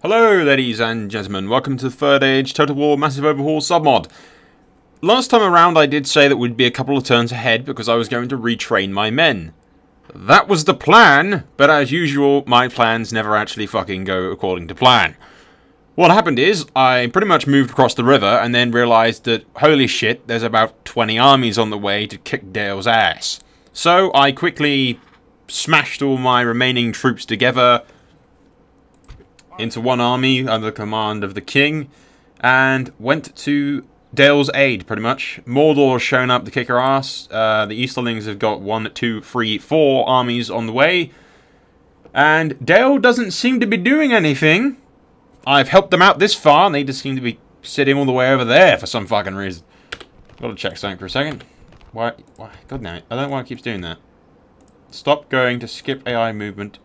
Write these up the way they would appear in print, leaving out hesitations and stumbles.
Hello ladies and gentlemen, welcome to the Third Age Total War Massive Overhaul submod. Last time around I did say that we'd be a couple of turns ahead because I was going to retrain my men. That was the plan, but as usual, my plans never actually fucking go according to plan. What happened is, I pretty much moved across the river and then realised that, holy shit, there's about 20 armies on the way to kick Dale's ass. So I quickly smashed all my remaining troops together into one army under the command of the king, and went to Dale's aid, pretty much. Mordor's shown up to kick our ass. The Easterlings have got 1, 2, 3, 4 armies on the way, and Dale doesn't seem to be doing anything. I've helped them out this far, and they just seem to be sitting all the way over there for some fucking reason. Gotta check something for a second. Why? God damn it. I don't know why it keeps doing that. Stop going to skip AI movement.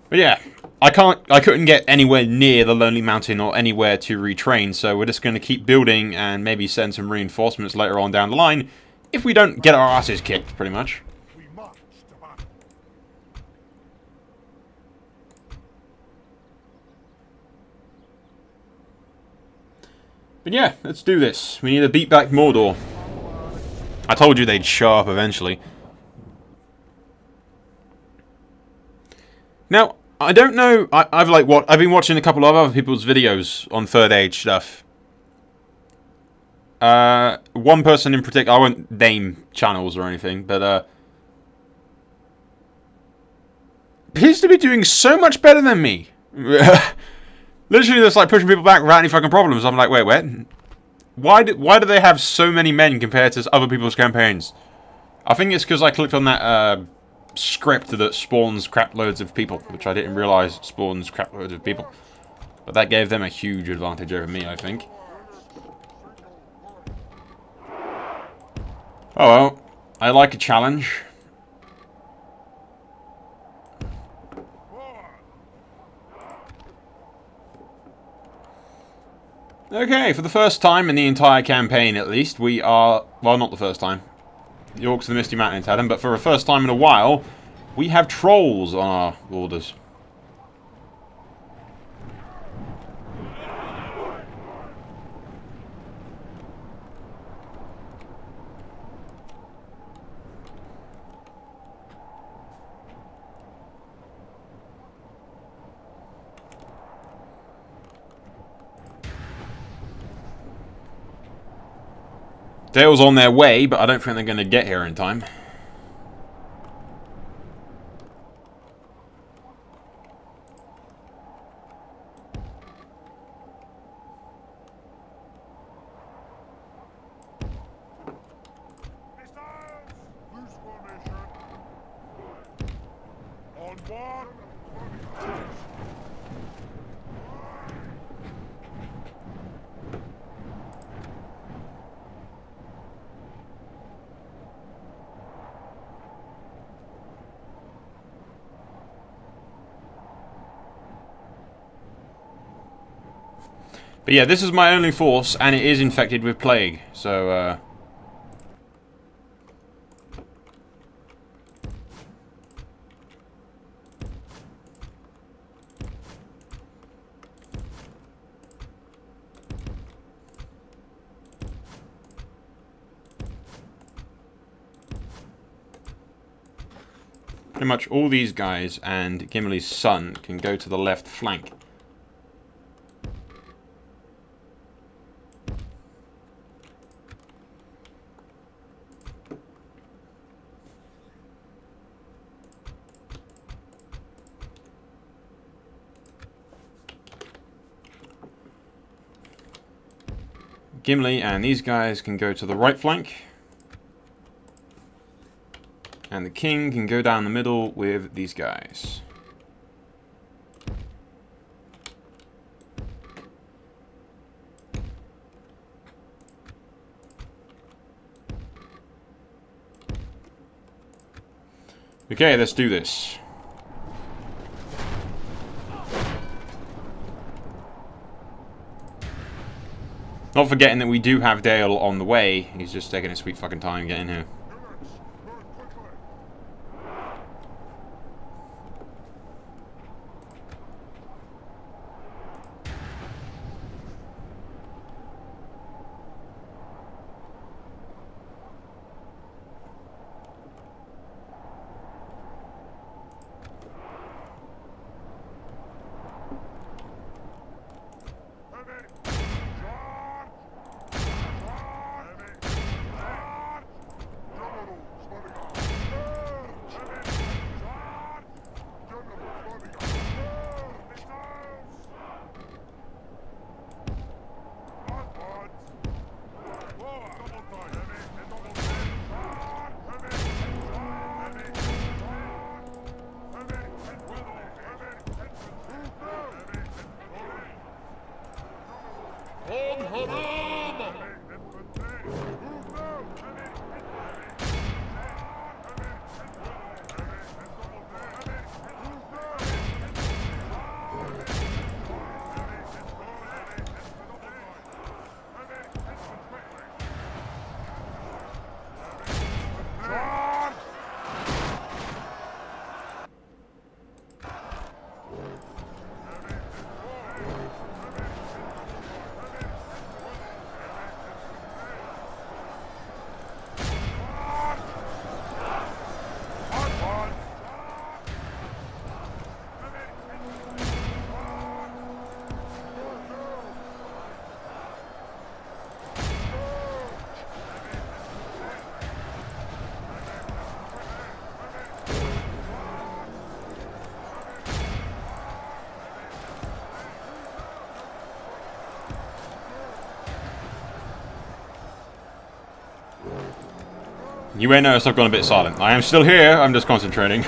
But yeah, I couldn't get anywhere near the Lonely Mountain or anywhere to retrain, so we're just going to keep building and maybe send some reinforcements later on down the line if we don't get our asses kicked, pretty much. But yeah, let's do this. We need to beat back Mordor. I told you they'd show up eventually. Now, I don't know. I've been watching a couple of other people's videos on Third Age stuff. One person in particular, I won't name channels or anything, but appears to be doing so much better than me. Literally, just like pushing people back without any fucking problems. I'm like, wait, why do they have so many men compared to other people's campaigns? I think it's because I clicked on that script that spawns crap loads of people, which I didn't realise spawns crap loads of people. But that gave them a huge advantage over me, I think. Oh well, I like a challenge. Okay, for the first time in the entire campaign at least, we are... well, not the first time. The Orcs of the Misty Mountains had them, but for the first time in a while, we have trolls on our borders. Dale's on their way, but I don't think they're going to get here in time. But yeah, this is my only force, and it is infected with plague, so, pretty much all these guys and Gimli's son can go to the left flank. Gimli and these guys can go to the right flank. And the king can go down the middle with these guys. Okay, let's do this. Not forgetting that we do have Dale on the way. He's just taking a sweet fucking time getting here. You may notice I've gone a bit silent. I am still here, I'm just concentrating.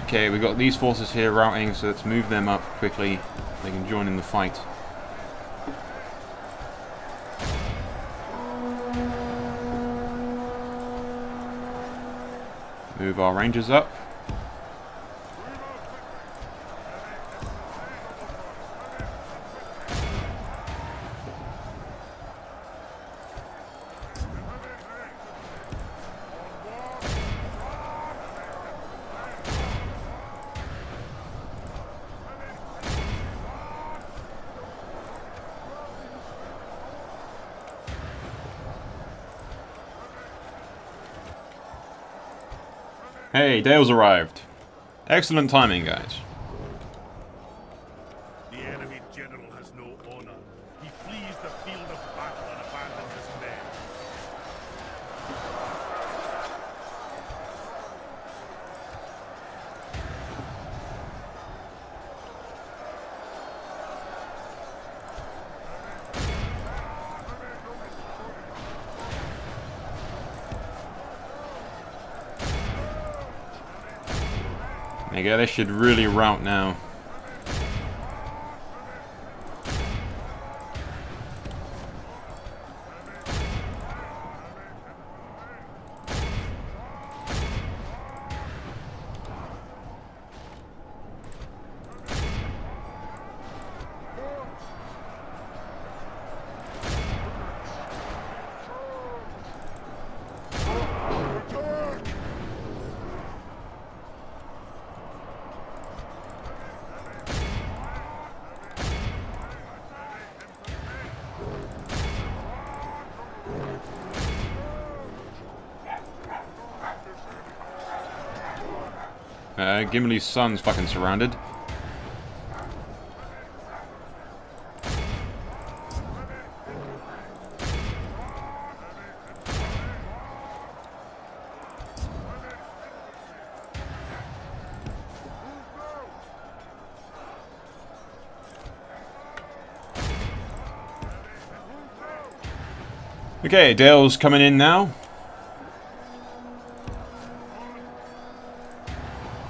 Okay, we've got these forces here routing, so let's move them up quickly. They can join in the fight. Move our rangers up. Hey, Dale's arrived. Excellent timing, guys. The enemy general has no honor. He flees the field of battle and abandons his men. There you go, they should really rout now. Gimli's son's fucking surrounded. Okay, Dale's coming in now.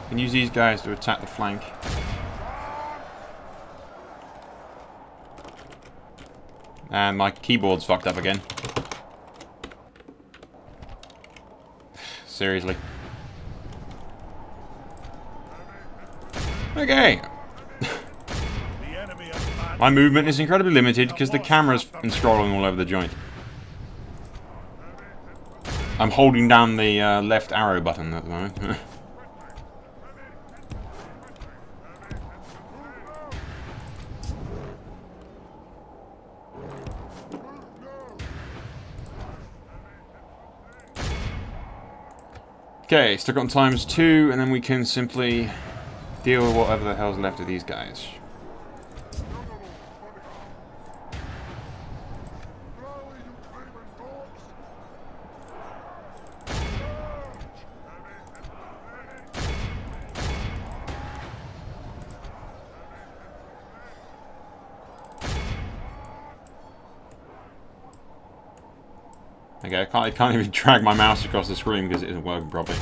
Can use these guys to attack the flank. And my keyboard's fucked up again. Seriously. Okay. My movement is incredibly limited because the camera's been scrolling all over the joint. I'm holding down the left arrow button at the moment. Okay, stuck on ×2, and then we can simply deal with whatever the hell's left of these guys. Okay, I can't even drag my mouse across the screen because it isn't working properly.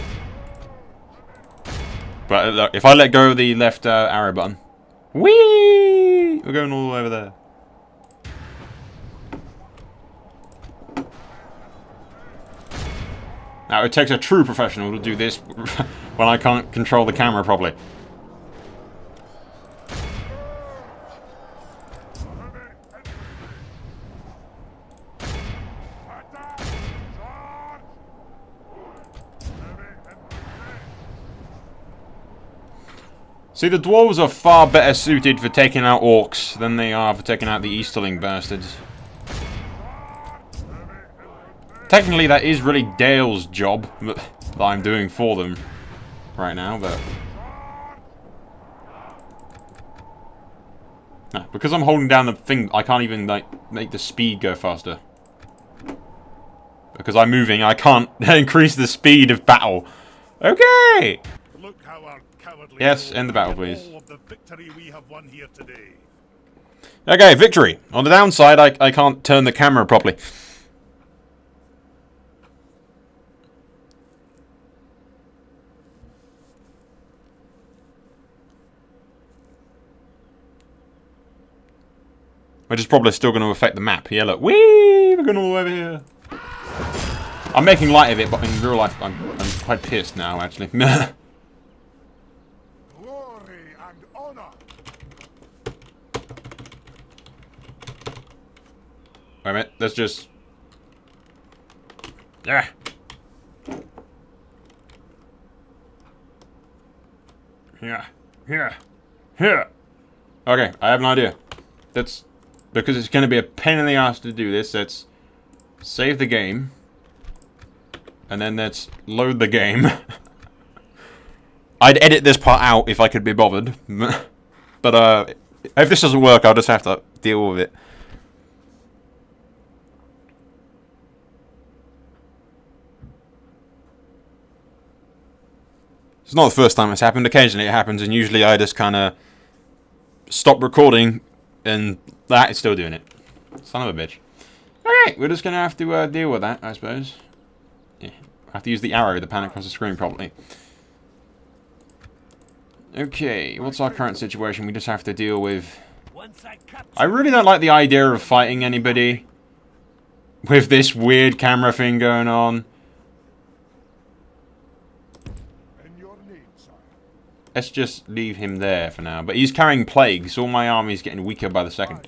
But look, if I let go of the left arrow button, whee! We're going all the way over there. Now, it takes a true professional to do this when I can't control the camera properly. See, the Dwarves are far better suited for taking out orcs than they are for taking out the Easterling bastards. Technically, that is really Dale's job that I'm doing for them right now, but... No, because I'm holding down the thing, I can't even, like, make the speed go faster. Because I'm moving, I can't increase the speed of battle. Okay! Look how our cowardly Yes, end the battle, please. all of the victory we have won here today. Okay, victory! On the downside, I can't turn the camera properly. Which is probably still going to affect the map. Yeah, look. Whee! We're going all the way over here. I'm making light of it, but in real life, I'm quite pissed now, actually. Glory and honor. Wait a minute. Let's just... Yeah. Yeah. Yeah. Yeah. Okay, I have an idea. That's... Because it's going to be a pain in the ass to do this, let's save the game. And then let's load the game. I'd edit this part out if I could be bothered. But if this doesn't work, I'll just have to deal with it. It's not the first time it's happened. Occasionally it happens, and usually I just kind of stop recording, and that is still doing it. Son of a bitch. Okay, we're just going to have to deal with that, I suppose. Yeah, I have to use the arrow to pan across the screen properly. Okay, what's our current situation? We just have to deal with... I really don't like the idea of fighting anybody with this weird camera thing going on. Let's just leave him there for now. But he's carrying plague, so all my army's getting weaker by the second.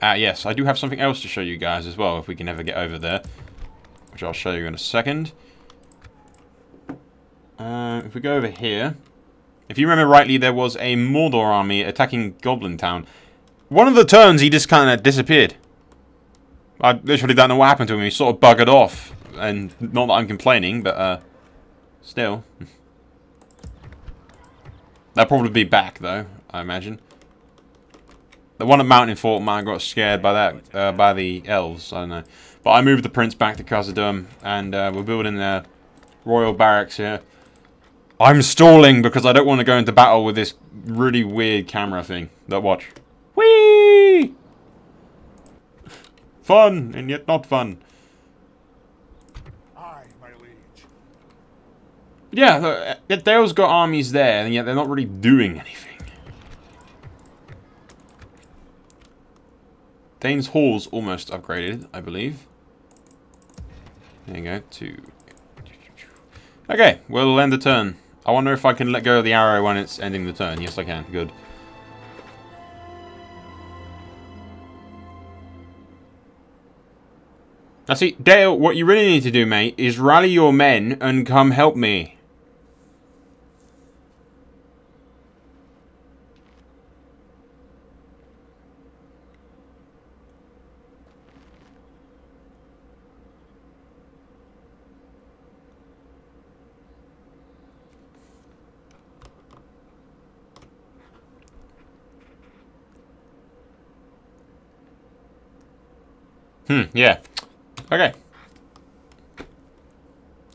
Yes, I do have something else to show you guys as well, if we can ever get over there. Which I'll show you in a second. If we go over here... If you remember rightly, there was a Mordor army attacking Goblin Town. One of the turns, he just kind of disappeared. I literally don't know what happened to him. He sort of buggered off. And not that I'm complaining, but still. They'll probably be back, though, I imagine. The one at Mountain Fort might have got scared by that, by the elves, I don't know. But I moved the prince back to Khazad-dûm, and we're building a royal barracks here. I'm stalling because I don't want to go into battle with this really weird camera thing. That watch. Whee! Fun, and yet not fun. Aye, my liege. Yeah, look, Dale's got armies there, and yet they're not really doing anything. Dain's Hall's almost upgraded, I believe. There you go, 2. Okay, we'll end the turn. I wonder if I can let go of the arrow when it's ending the turn. Yes, I can. Good. Now see, Dale, what you really need to do, mate, is rally your men and come help me. Yeah. Okay.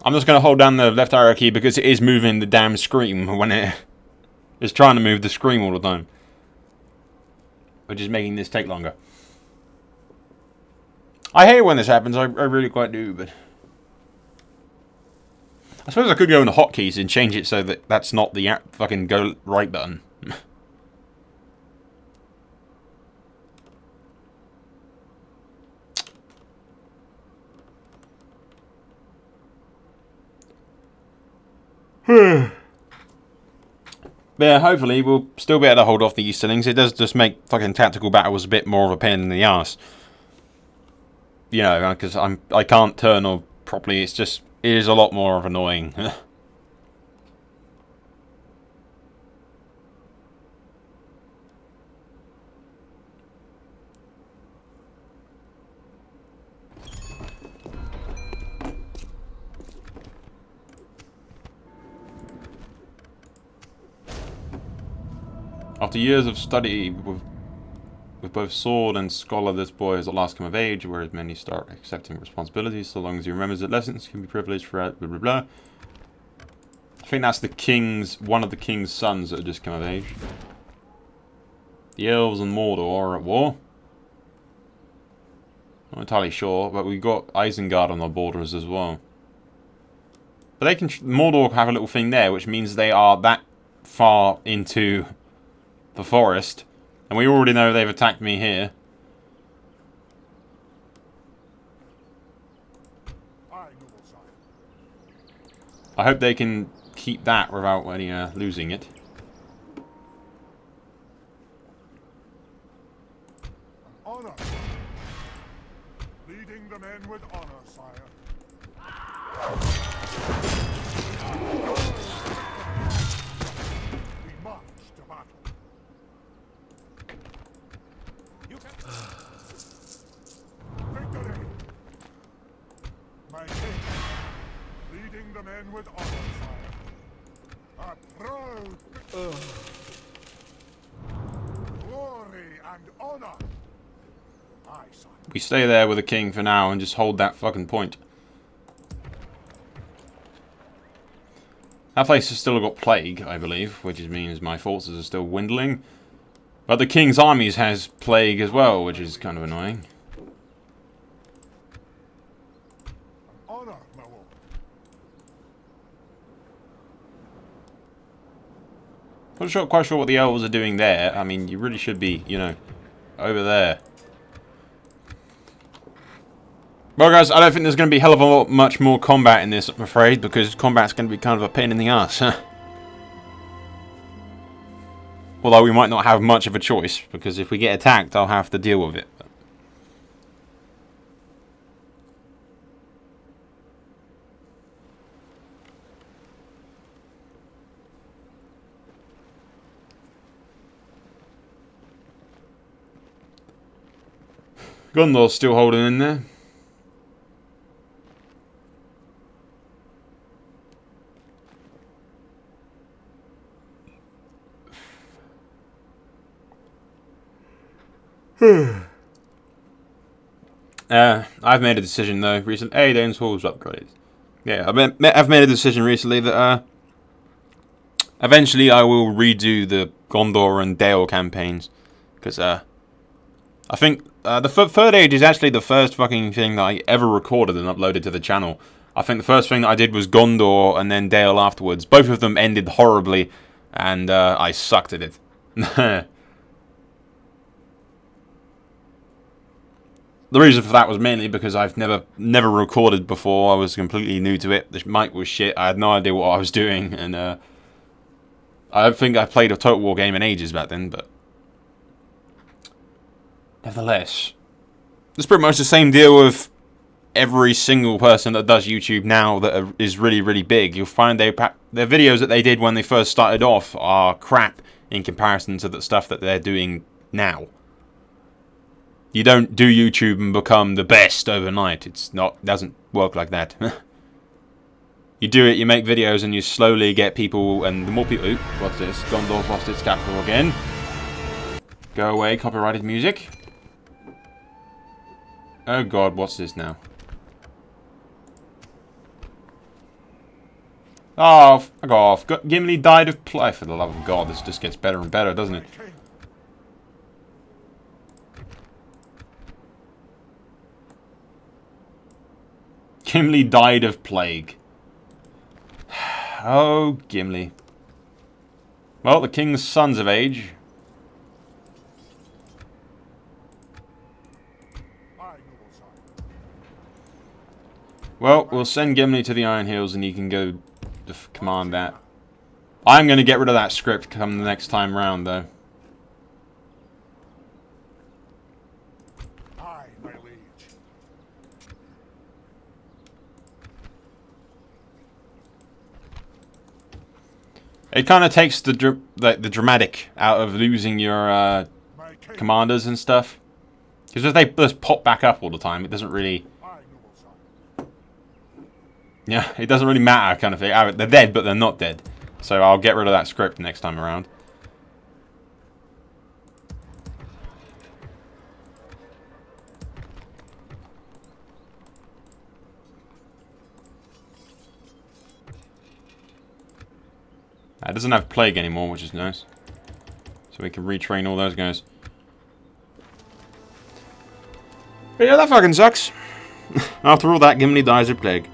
I'm just going to hold down the left arrow key because it is moving the damn screen when it is trying to move the screen all the time. Which is making this take longer. I hate when this happens, I really quite do, but... I suppose I could go in the hotkeys and change it so that that's not the fucking go right button. Yeah, hopefully we'll still be able to hold off the Easterlings. It does just make fucking tactical battles a bit more of a pain in the ass. You know, because I can't turn or properly. It's just it is a lot more of annoying. After years of study with both sword and scholar, this boy has at last come of age, whereas many start accepting responsibilities so long as he remembers that lessons can be privileged throughout, blah blah blah. I think that's the king's, one of the king's sons that have just come of age. The elves and Mordor are at war. Not entirely sure, but we've got Isengard on our borders as well. But they can, Mordor have a little thing there, which means they are that far into the forest, and we already know they've attacked me here. I hope they can keep that without any losing it. Honor. Leading the men with honor, sire. We march to battle. Victory! My king, leading the men with honor, sire. A proud glory and honor. Aye, sire. We stay there with the king for now and just hold that fucking point. That place has still got plague, I believe, which means my forces are still dwindling. But the king's armies has plague as well, which is kind of annoying. Honor, my lord. I'm not quite sure what the elves are doing there. I mean, you really should be, you know, over there. Well, guys, I don't think there's going to be a hell of a lot much more combat in this, I'm afraid, because combat's going to be kind of a pain in the ass. Although we might not have much of a choice, because if we get attacked, I'll have to deal with it. Gondor's still holding in there. I've made a decision though recently. Hey, Dain's Hall's upgraded. Yeah, I've made a decision recently that eventually I will redo the Gondor and Dale campaigns, because I think the Third Age is actually the first fucking thing that I ever recorded and uploaded to the channel. I think the first thing that I did was Gondor and then Dale afterwards. Both of them ended horribly, and I sucked at it. The reason for that was mainly because I've never recorded before. I was completely new to it. The mic was shit. I had no idea what I was doing, and I don't think I played a Total War game in ages back then, but nevertheless, it's pretty much the same deal with every single person that does YouTube now that is really, really big. You'll find their videos that they did when they first started off are crap in comparison to the stuff that they're doing now. You don't do YouTube and become the best overnight. It doesn't work like that. You do it, you make videos, and you slowly get people, and the more people... Ooh, what's this? Gondor lost its capital again. Go away, copyrighted music. Oh god, what's this now? Oh, fuck off. Gimli died of plague. For the love of God, this just gets better and better, doesn't it? Gimli died of plague. Oh, Gimli. Well, the king's son's of age. Well, we'll send Gimli to the Iron Hills and he can go command that. I'm going to get rid of that script come the next time round, though. Aye, my liege. It kind of takes the dramatic out of losing your commanders and stuff. Because if they just pop back up all the time, it doesn't really... Yeah, it doesn't really matter, kind of thing. They're dead, but they're not dead. So I'll get rid of that script next time around. It doesn't have plague anymore, which is nice. So we can retrain all those guys. But yeah, that fucking sucks. After all that, Gimli dies of plague.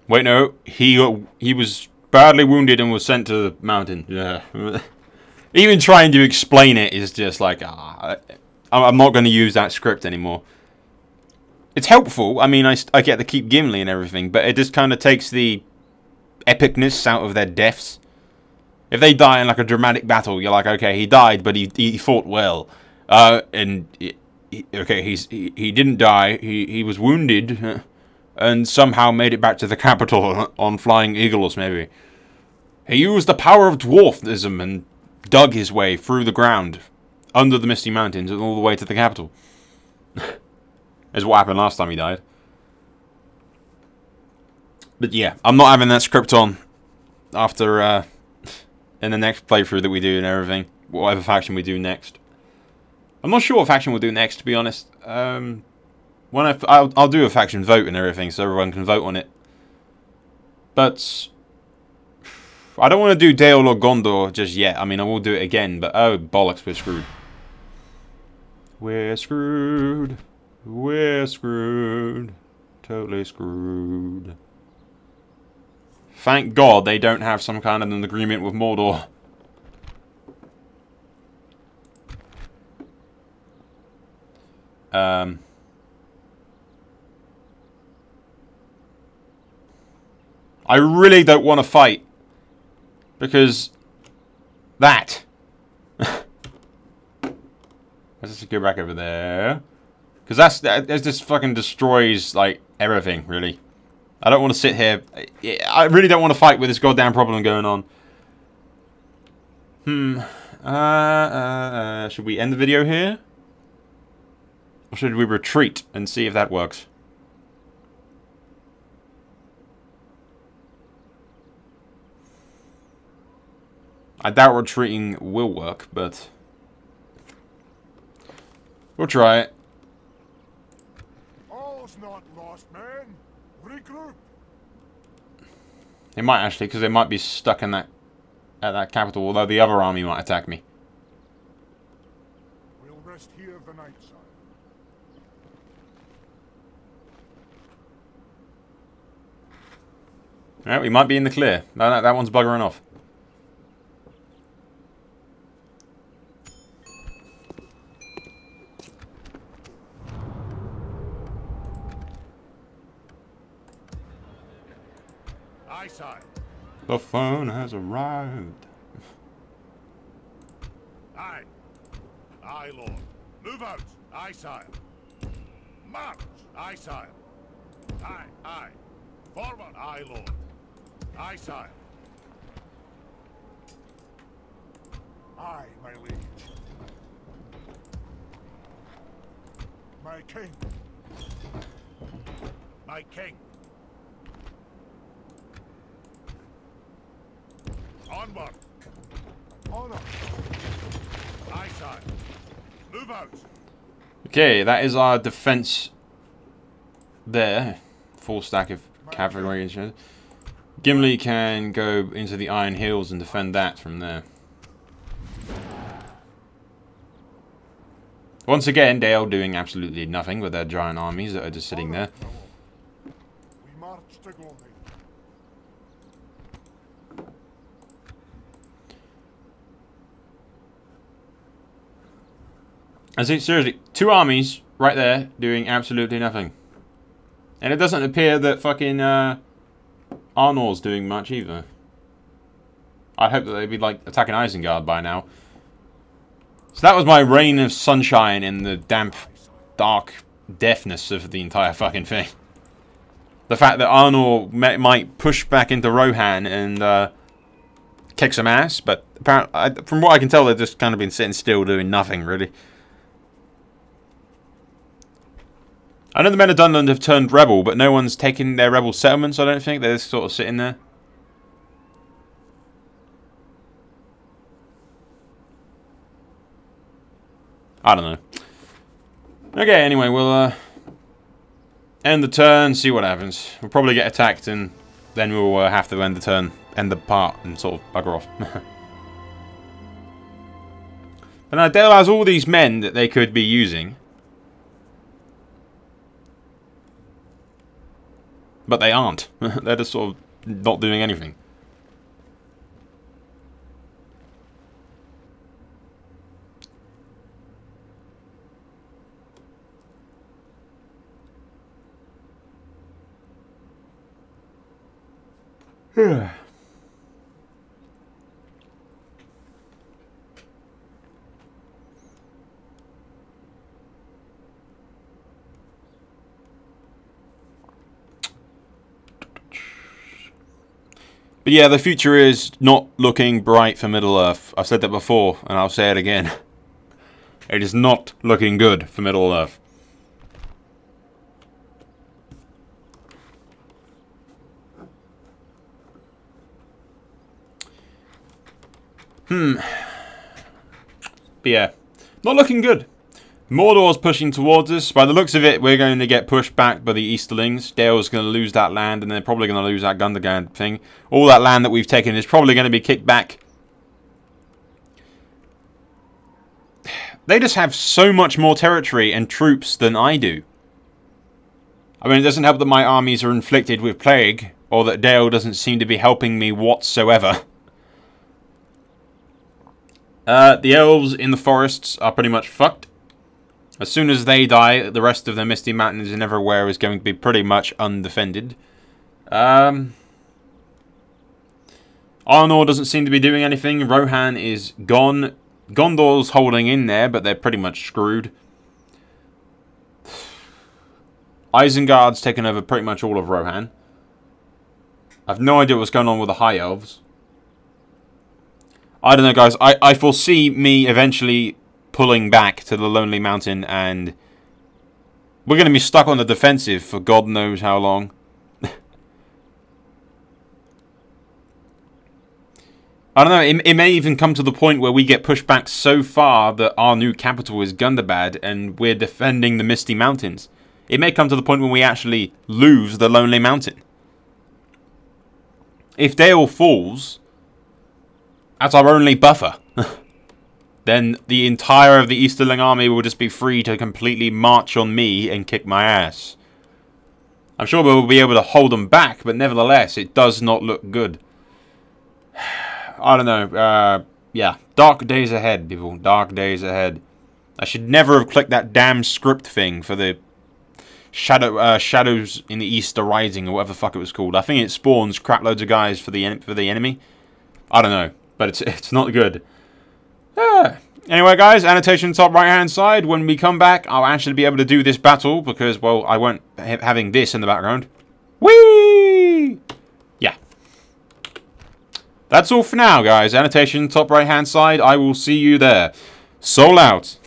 Wait, no. He was badly wounded and was sent to the mountain. Yeah. Even trying to explain it is just like, I'm not going to use that script anymore. It's helpful. I mean, I get to keep Gimli and everything, but it just kind of takes the epicness out of their deaths. If they die in like a dramatic battle, you're like, okay, he died, but he fought well. And okay, he didn't die. He was wounded. And somehow made it back to the capital on flying eagles, maybe. He used the power of dwarfism and dug his way through the ground, under the Misty Mountains, and all the way to the capital. Is what happened last time he died. But yeah, I'm not having that script on after, in the next playthrough that we do and everything. Whatever faction we do next. I'm not sure what faction we'll do next, to be honest. I'll do a faction vote and everything, so everyone can vote on it. But I don't want to do Dale or Gondor just yet. I mean, I will do it again, but oh bollocks, we're screwed. We're screwed. We're screwed. Totally screwed. Thank God they don't have some kind of an agreement with Mordor. I really don't want to fight. Because... that. Let's just go back over there. Because that just fucking destroys, like, everything, really. I don't want to sit here. I really don't want to fight with this goddamn problem going on. Should we end the video here? Or should we retreat and see if that works? I doubt retreating will work, but we'll try it. All's not lost, man. Regroup. It might actually, because they might be stuck in that at that capital. Although the other army might attack me. We'll rest here the night, sire. Alright, we might be in the clear. That one's buggering off. Aye, sire. The phone has arrived. Aye. Aye, lord. Move out. Aye, sire. March. Aye, sire. Aye, aye. Forward. Aye, lord. Aye, sire. Aye, my liege. My king. My king. Onward. Honor. Aye, sire. Move out. Okay, that is our defense there. Full stack of cavalry. Gimli can go into the Iron Hills and defend that from there. Once again, Dale doing absolutely nothing with their giant armies that are just sitting there. We march to Gloomy. I think seriously, 2 armies right there doing absolutely nothing. And it doesn't appear that fucking Arnor's doing much either. I'd hope that they'd be like attacking Isengard by now. So that was my reign of sunshine in the damp, dark deafness of the entire fucking thing. The fact that Arnor might push back into Rohan and kick some ass, but apparently, from what I can tell, they've just kind of been sitting still doing nothing, really. I know the men of Dunland have turned rebel, but no one's taken their rebel settlements, I don't think. They're just sort of sitting there. I don't know. Okay, anyway, we'll end the turn, see what happens. We'll probably get attacked, and then we'll have to end the turn, end the part, and sort of bugger off. But now Dale has all these men that they could be using. But they aren't. They're just sort of not doing anything. But yeah, the future is not looking bright for Middle-earth. I've said that before, and I'll say it again. It is not looking good for Middle-earth. But yeah, not looking good. Mordor's pushing towards us. By the looks of it, we're going to get pushed back by the Easterlings. Dale's going to lose that land, and they're probably going to lose that Gundergan thing. All that land that we've taken is probably going to be kicked back. They just have so much more territory and troops than I do. I mean, it doesn't help that my armies are inflicted with plague, or that Dale doesn't seem to be helping me whatsoever. The elves in the forests are pretty much fucked. As soon as they die, the rest of the Misty Mountains and everywhere is going to be pretty much undefended. Arnor doesn't seem to be doing anything. Rohan is gone. Gondor's holding in there, but they're pretty much screwed. Isengard's taken over pretty much all of Rohan. I've no idea what's going on with the High Elves. I don't know, guys. I foresee me eventually pulling back to the Lonely Mountain, and we're going to be stuck on the defensive for God knows how long. I don't know, it may even come to the point where we get pushed back so far that our new capital is Gundabad and we're defending the Misty Mountains. It may come to the point when we actually lose the Lonely Mountain. If Dale falls, that's our only buffer. Then the entire of the Easterling army will just be free to completely march on me and kick my ass. I'm sure we'll be able to hold them back, but nevertheless, it does not look good. I don't know. Yeah, dark days ahead, people. Dark days ahead. I should never have clicked that damn script thing for the Shadows in the East are Rising, or whatever the fuck it was called. I think it spawns crap loads of guys for the enemy. I don't know, but it's not good. Anyway, guys, annotation top right hand side. When we come back, I'll actually be able to do this battle because, well, I won't having this in the background. Whee! Yeah. That's all for now, guys. Annotation top right hand side. I will see you there. Soul out.